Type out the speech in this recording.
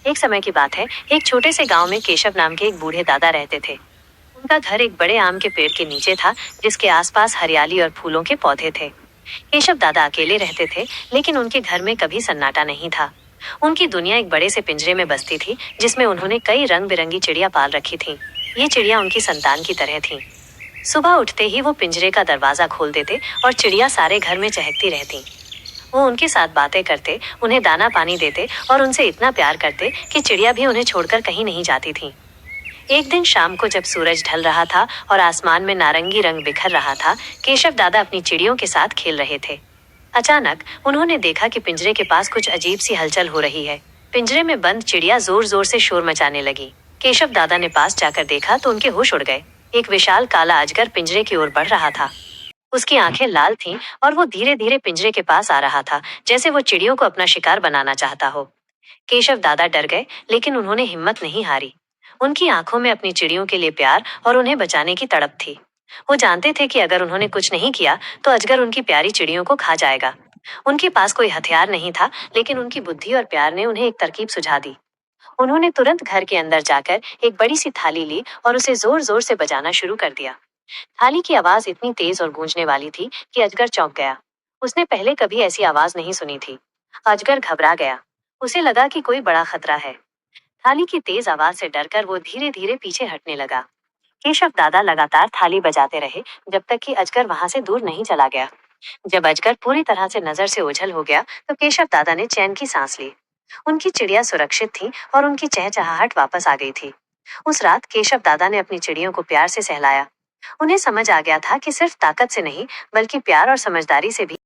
एक समय की बात है, एक छोटे से गांव में केशव नाम के एक बूढ़े दादा रहते थे। उनका घर एक बड़े आम के पेड़ के नीचे था, जिसके आसपास हरियाली और फूलों के पौधे थे। केशव दादा अकेले रहते थे, लेकिन उनके घर में कभी सन्नाटा नहीं था। उनकी दुनिया एक बड़े से पिंजरे में बसती थी, जिसमें उन्होंने कई रंग बिरंगी चिड़िया पाल रखी थीं। ये चिड़िया उनकी संतान की तरह थीं। सुबह उठते ही वो पिंजरे का दरवाजा खोल देते और चिड़िया सारे घर में चहकती रहती। वो उनके साथ बातें करते, उन्हें दाना पानी देते और उनसे इतना प्यार करते कि चिड़िया भी उन्हें छोड़कर कहीं नहीं जाती थी। एक दिन शाम को जब सूरज ढल रहा था और आसमान में नारंगी रंग बिखर रहा था, केशव दादा अपनी चिड़ियों के साथ खेल रहे थे। अचानक उन्होंने देखा कि पिंजरे के पास कुछ अजीब सी हलचल हो रही है। पिंजरे में बंद चिड़िया जोर जोर से शोर मचाने लगी। केशव दादा ने पास जाकर देखा तो उनके होश उड़ गए। एक विशाल काला अजगर पिंजरे की ओर बढ़ रहा था। उसकी आंखें लाल थीं और वो धीरे धीरे पिंजरे के पास आ रहा था, जैसे वो चिड़ियों को अपना शिकार बनाना चाहता हो। केशव दादा डर गए, लेकिन उन्होंने हिम्मत नहीं हारी। उनकी आंखों में अपनी चिड़ियों के लिए प्यार और उन्हें बचाने की तड़प थी। वो जानते थे कि अगर उन्होंने कुछ नहीं किया तो अजगर उनकी प्यारी चिड़ियों को खा जाएगा। उनके पास कोई हथियार नहीं था, लेकिन उनकी बुद्धि और प्यार ने उन्हें एक तरकीब सुझा दी। उन्होंने तुरंत घर के अंदर जाकर एक बड़ी सी थाली ली और उसे जोर जोर से बजाना शुरू कर दिया। थाली की आवाज इतनी तेज और गूंजने वाली थी कि अजगर चौंक गया। उसने पहले कभी ऐसी आवाज नहीं सुनी थी। अजगर घबरा गया। उसे लगा कि कोई बड़ा खतरा है। थाली की तेज आवाज से डरकर वो धीरे धीरे पीछे हटने लगा। केशव दादा लगातार थाली बजाते रहे, जब तक कि अजगर वहां से दूर नहीं चला गया। जब अजगर पूरी तरह से नजर से ओझल हो गया तो केशव दादा ने चैन की सांस ली। उनकी चिड़िया सुरक्षित थी और उनकी चहचहाहट वापस आ गई थी। उस रात केशव दादा ने अपनी चिड़ियों को प्यार से सहलाया। उन्हें समझ आ गया था कि सिर्फ ताकत से नहीं, बल्कि प्यार और समझदारी से भी